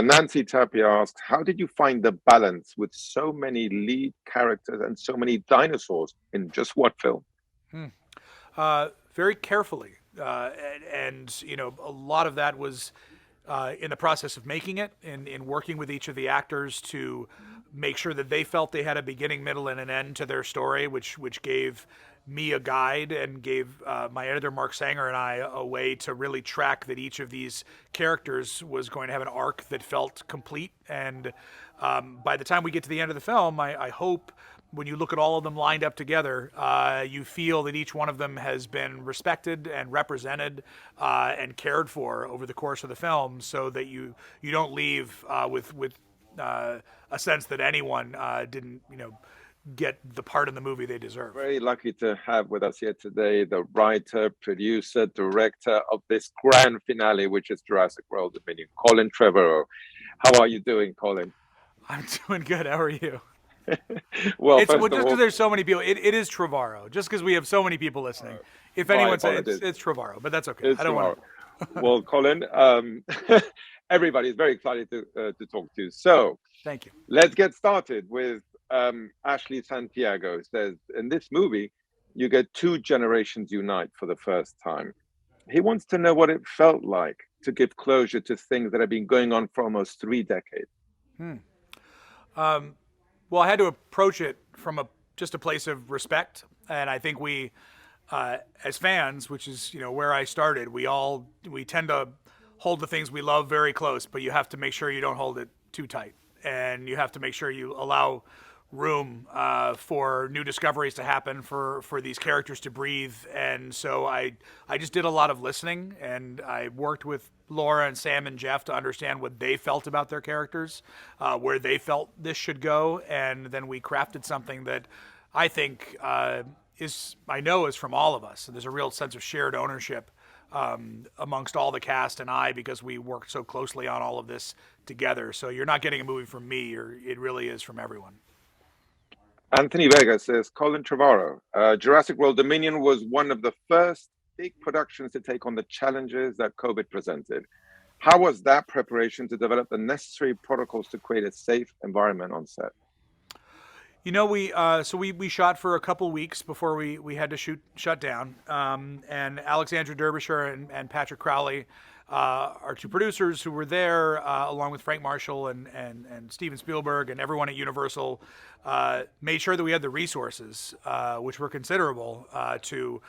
Nancy Tapia asked, how did you find the balance with so many lead characters and so many dinosaurs in just one film? Hmm. Very carefully, and you know, a lot of that was in the process of making it, in working with each of the actors to make sure that they felt they had a beginning, middle, and an end to their story, which gave me a guide and gave my editor Mark Sanger and I a way to really track that each of these characters was going to have an arc that felt complete. And by the time we get to the end of the film, I hope when you look at all of them lined up together, you feel that each one of them has been respected and represented and cared for over the course of the film, so that you don't leave with a sense that anyone didn't get the part in the movie they deserve. Very lucky to have with us here today the writer, producer, director of this grand finale, which is Jurassic World Dominion, Colin Trevorrow. How are you doing, Colin? I'm doing good. How are you? Well, It's well, first of just because all, there's so many people. It is Trevorrow. Just because we have so many people listening. If my anyone says apologies. it's Trevorrow, but that's okay. I It's don't want tomorrow. to. Well, Colin, everybody is very excited to talk to you. So Thank you. let's get started with Ashley Santiago. Says in this movie, you get two generations unite for the first time. He wants to know what it felt like to give closure to things that have been going on for almost 3 decades. Hmm. Well, I had to approach it from just a place of respect, and I think we, as fans, which is where I started, we tend to hold the things we love very close, but you have to make sure you don't hold it too tight, and you have to make sure you allow room for new discoveries to happen, for these characters to breathe. And so I just did a lot of listening, and I worked with Laura and Sam and Jeff to understand what they felt about their characters, where they felt this should go, and then we crafted something that I think I know is from all of us. And there's a real sense of shared ownership amongst all the cast and I, because we worked so closely on all of this together. So you're not getting a movie from me, or it really is from everyone. Anthony Vega says Colin Trevorrow, Jurassic World Dominion was one of the first big productions to take on the challenges that COVID presented. How was that preparation to develop the necessary protocols to create a safe environment on set? We shot for a couple weeks before we had to shut down. And Alexandra Derbyshire and Patrick Crowley, our two producers who were there, along with Frank Marshall and Steven Spielberg and everyone at Universal, made sure that we had the resources, which were considerable, to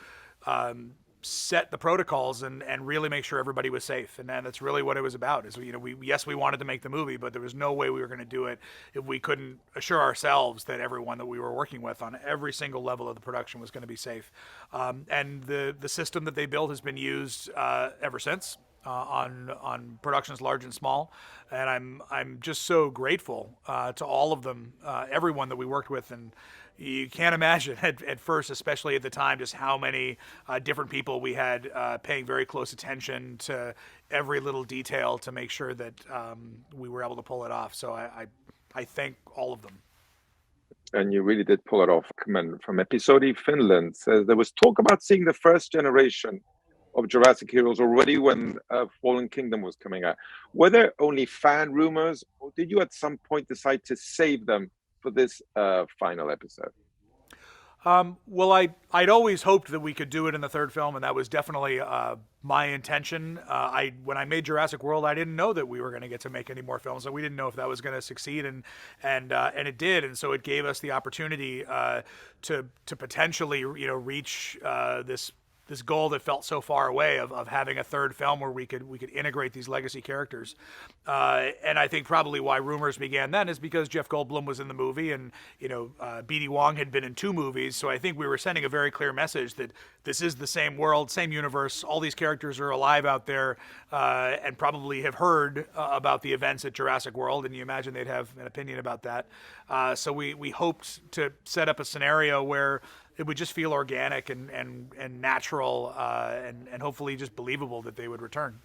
set the protocols and really make sure everybody was safe. And that's really what it was about. Is we wanted to make the movie, but there was no way we were going to do it if we couldn't assure ourselves that everyone that we were working with on every single level of the production was going to be safe. And the system that they built has been used ever since. On productions large and small, and I'm just so grateful to all of them, everyone that we worked with. And you can't imagine at first, especially at the time, just how many different people we had paying very close attention to every little detail to make sure that we were able to pull it off. So I thank all of them. And you really did pull it off. Comment from Episodi Finland says there was talk about seeing the first generation of Jurassic heroes already when Fallen Kingdom was coming out. Were there only fan rumors, or did you at some point decide to save them for this final episode? Well, I'd always hoped that we could do it in the third film, and that was definitely my intention. When I made Jurassic World, I didn't know that we were going to get to make any more films, so we didn't know if that was going to succeed, and it did, and so it gave us the opportunity to potentially reach this goal that felt so far away of having a third film where we could integrate these legacy characters. And I think probably why rumors began then is because Jeff Goldblum was in the movie, and B.D. Wong had been in 2 movies. So I think we were sending a very clear message that this is the same world, same universe. All these characters are alive out there, and probably have heard about the events at Jurassic World, and you imagine they'd have an opinion about that. So we hoped to set up a scenario where it would just feel organic and natural, and hopefully just believable that they would return.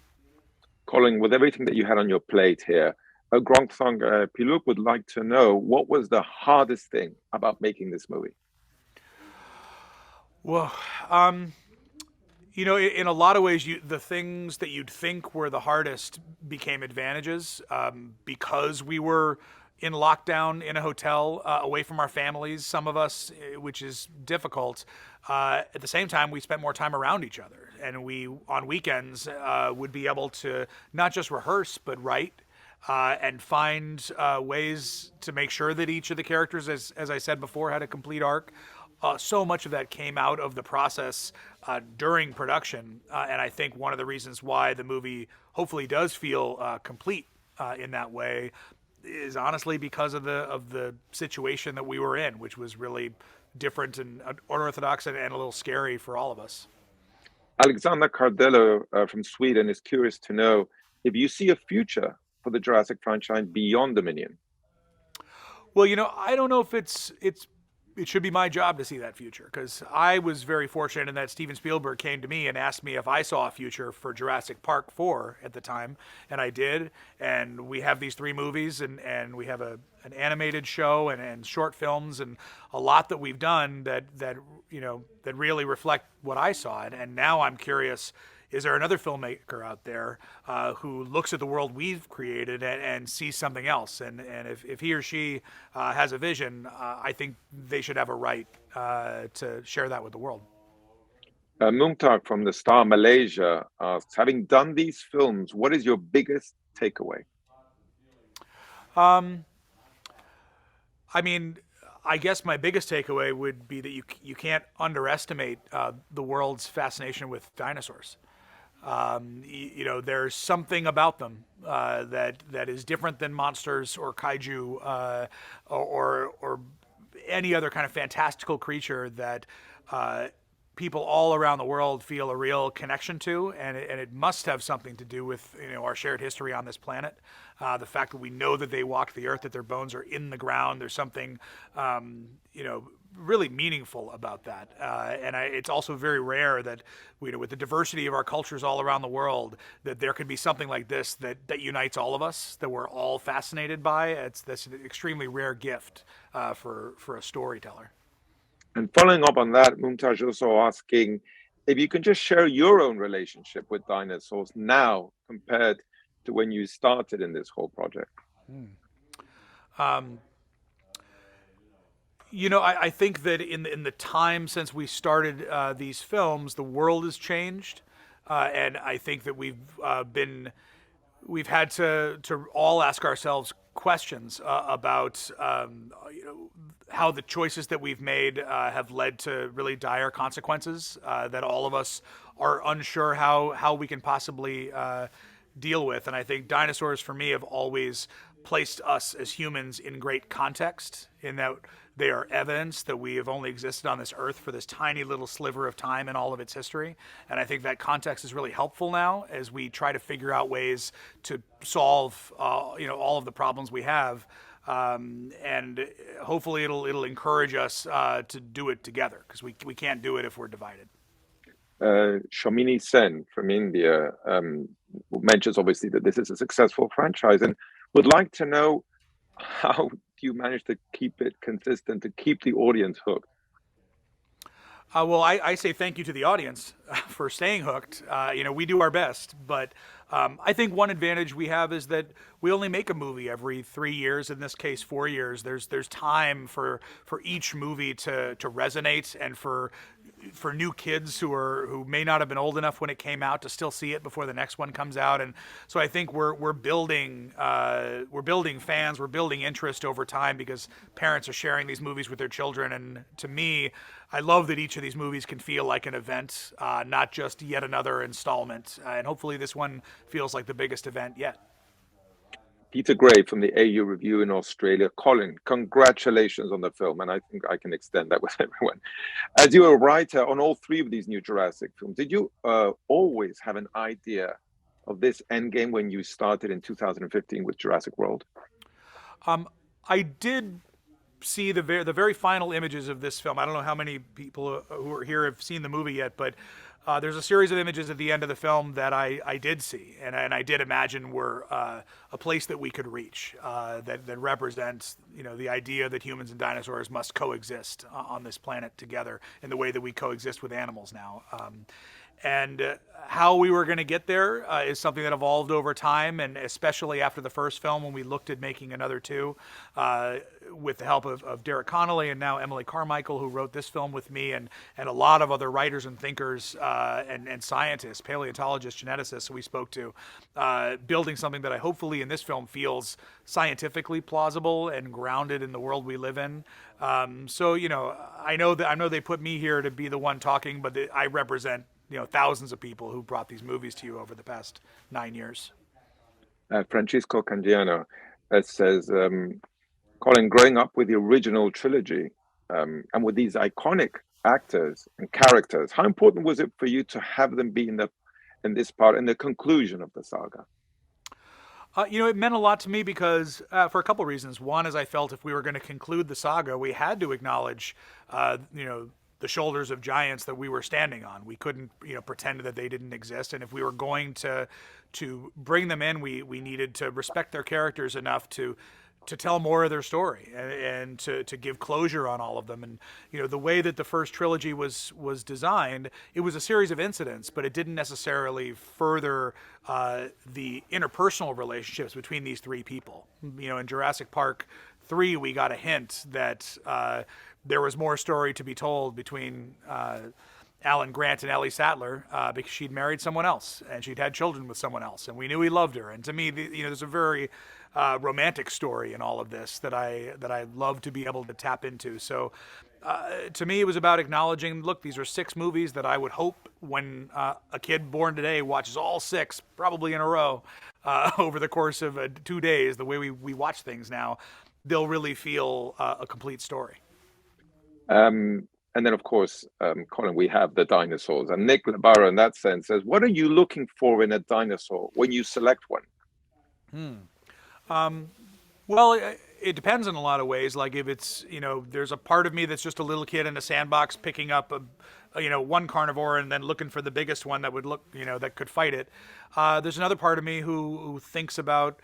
Colin, with everything that you had on your plate here, Grongthong Piluk would like to know what was the hardest thing about making this movie? Well, You know, in a lot of ways, the things that you'd think were the hardest became advantages because we were in lockdown in a hotel away from our families, some of us, which is difficult. At the same time, we spent more time around each other. And we, on weekends, would be able to not just rehearse, but write and find ways to make sure that each of the characters, as I said before, had a complete arc. So much of that came out of the process during production, and I think one of the reasons why the movie hopefully does feel complete in that way is honestly because of the situation that we were in, which was really different and unorthodox and a little scary for all of us. Alexander Cardello from Sweden is curious to know if you see a future for the Jurassic franchise beyond Dominion. Well, you know, I don't know if it should be my job to see that future, because I was very fortunate in that Steven Spielberg came to me and asked me if I saw a future for Jurassic Park 4 at the time, and I did. And we have these 3 movies, and we have an animated show and short films and a lot that we've done that you know that really reflect what I saw. And now I'm curious, is there another filmmaker out there who looks at the world we've created and sees something else? And if he or she has a vision, I think they should have a right to share that with the world. Mumtag from the Star Malaysia asks, having done these films, what is your biggest takeaway? I mean, I guess my biggest takeaway would be that you can't underestimate the world's fascination with dinosaurs. You know, there's something about them that is different than monsters or kaiju or any other kind of fantastical creature that people all around the world feel a real connection to, and it must have something to do with, you know, our shared history on this planet. The fact that we know that they walked the earth, that their bones are in the ground. There's something, you know, really meaningful about that. It's also very rare that, you know, with the diversity of our cultures all around the world, that there could be something like this that unites all of us, that we're all fascinated by. That's an extremely rare gift for a storyteller. And following up on that, Mumtaz also asking if you can just share your own relationship with dinosaurs now compared to when you started in this whole project. You know, I think that in the time since we started these films, the world has changed, and I think that we've had to all ask ourselves questions about you know, how the choices that we've made have led to really dire consequences that all of us are unsure how we can possibly deal with. And I think dinosaurs, for me, have always placed us as humans in great context, in that they are evidence that we have only existed on this earth for this tiny little sliver of time in all of its history. And I think that context is really helpful now as we try to figure out ways to solve you know, all of the problems we have. And hopefully it'll encourage us to do it together, because we can't do it if we're divided. Shamini Sen from India mentions obviously that this is a successful franchise and would like to know how you manage to keep it consistent, to keep the audience hooked. Well, I say thank you to the audience for staying hooked. You know, we do our best, but I think one advantage we have is that we only make a movie every 3 years. In this case, 4 years. There's time for each movie to resonate, and for new kids who may not have been old enough when it came out to still see it before the next one comes out. And so I think we're building fans, we're building interest over time, because parents are sharing these movies with their children. And to me, I love that each of these movies can feel like an event, not just yet another installment. And hopefully this one feels like the biggest event yet. Peter Gray from the AU Review in Australia. Colin, congratulations on the film, and I think I can extend that with everyone. As you were a writer on all 3 of these new Jurassic films, did you always have an idea of this endgame when you started in 2015 with Jurassic World? I did see the very final images of this film. I don't know how many people who are here have seen the movie yet, but there's a series of images at the end of the film that I did see, and I did imagine were a place that we could reach, that represents, the idea that humans and dinosaurs must coexist on this planet together in the way that we coexist with animals now. And how we were going to get there is something that evolved over time, and especially after the first film when we looked at making another two, with the help of Derek Connolly and now Emily Carmichael, who wrote this film with me, and a lot of other writers and thinkers and scientists, paleontologists, geneticists who we spoke to, building something that I hopefully in this film feels scientifically plausible and grounded in the world we live in. So I know they put me here to be the one talking, but I represent thousands of people who brought these movies to you over the past 9 years. Francisco Candiano says, Colin, growing up with the original trilogy and with these iconic actors and characters, how important was it for you to have them be in this part, in the conclusion of the saga? It meant a lot to me because for a couple of reasons. One is I felt if we were going to conclude the saga, we had to acknowledge, the shoulders of giants that we were standing on. We couldn't, pretend that they didn't exist. And if we were going to bring them in, we needed to respect their characters enough to tell more of their story and to give closure on all of them. And the way that the first trilogy was designed, it was a series of incidents, but it didn't necessarily further the interpersonal relationships between these three people. In Jurassic Park 3, we got a hint that there was more story to be told between Alan Grant and Ellie Sattler because she'd married someone else and she'd had children with someone else, and we knew he loved her. And to me, there's a very romantic story in all of this that I love to be able to tap into. So to me, it was about acknowledging, look, these are 6 movies that I would hope when a kid born today watches all 6, probably in a row, over the course of 2 days, the way we watch things now, they'll really feel a complete story. And then, of course, Colin, we have the dinosaurs. And Nick Labara, in that sense, says, what are you looking for in a dinosaur when you select one? Well, it depends in a lot of ways. Like if it's, there's a part of me that's just a little kid in a sandbox picking up one carnivore and then looking for the biggest one that would look, that could fight it. There's another part of me who thinks about,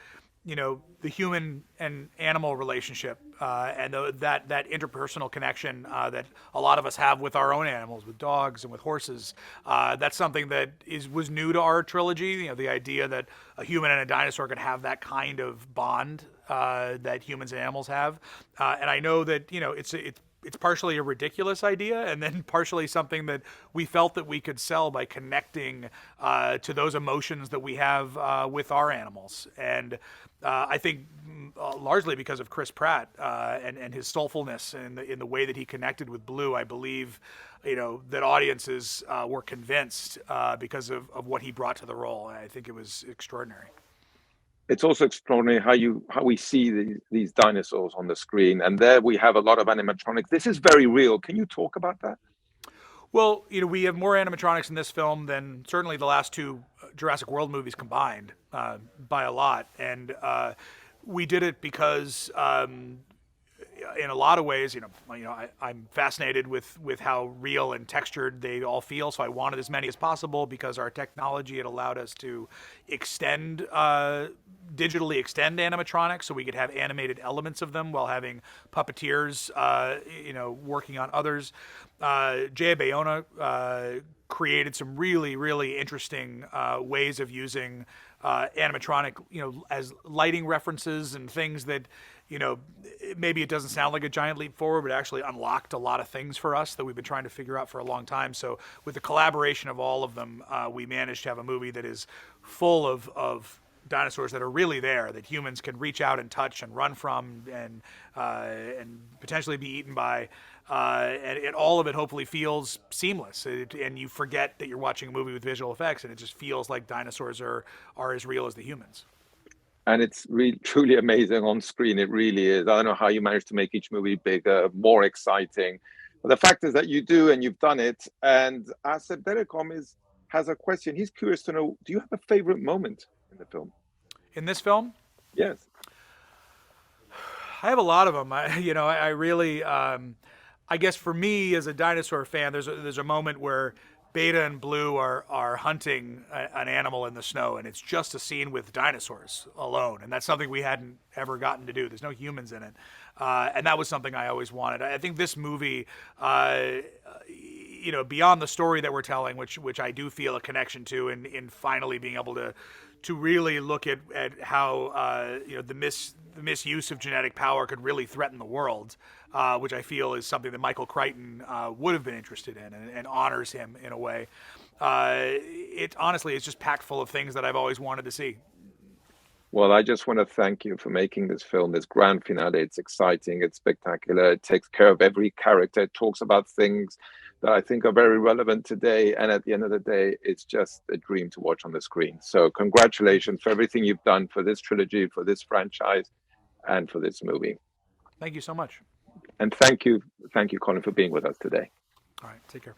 the human and animal relationship and that interpersonal connection that a lot of us have with our own animals, with dogs and with horses. That's something that was new to our trilogy. The idea that a human and a dinosaur could have that kind of bond that humans and animals have. And I know that it's partially a ridiculous idea, and then partially something that we felt that we could sell by connecting to those emotions that we have with our animals. And I think largely because of Chris Pratt and his soulfulness and in the way that he connected with Blue, I believe that audiences were convinced because of what he brought to the role. And I think it was extraordinary. It's also extraordinary how we see these dinosaurs on the screen, and there we have a lot of animatronics. This is very real. Can you talk about that? Well, we have more animatronics in this film than certainly the last 2 Jurassic World movies combined by a lot, and we did it because in a lot of ways, I'm fascinated with how real and textured they all feel. So I wanted as many as possible because our technology had allowed us to digitally extend animatronics, so we could have animated elements of them while having puppeteers, working on others. Jay Bayona created some really, really interesting ways of using animatronic, as lighting references and things that, maybe it doesn't sound like a giant leap forward, but actually unlocked a lot of things for us that we've been trying to figure out for a long time. So with the collaboration of all of them, we managed to have a movie that is full of dinosaurs that are really there, that humans can reach out and touch and run from and potentially be eaten by. And all of it hopefully feels seamless, and you forget that you're watching a movie with visual effects, and it just feels like dinosaurs are as real as the humans. And it's really truly amazing on screen. It really is. I don't know how you managed to make each movie bigger, more exciting. But the fact is that you do, and you've done it. And Asep Derecom has a question. He's curious to know, do you have a favorite moment in the film? In this film? Yes. I have a lot of them. I really, I guess for me as a dinosaur fan, there's a moment where Beta and Blue are hunting an animal in the snow, and it's just a scene with dinosaurs alone, and that's something we hadn't ever gotten to do. There's no humans in it, and that was something I always wanted. I think this movie, beyond the story that we're telling, which I do feel a connection to, in finally being able to really look at how the misuse of genetic power could really threaten the world, which I feel is something that Michael Crichton would have been interested in, and honors him in a way. It honestly is just packed full of things that I've always wanted to see. Well, I just want to thank you for making this film, this grand finale. It's exciting, it's spectacular, it takes care of every character, it talks about things that I think are very relevant today. And at the end of the day, it's just a dream to watch on the screen. So, congratulations for everything you've done for this trilogy, for this franchise, and for this movie. Thank you so much. And thank you, Colin, for being with us today. All right, take care.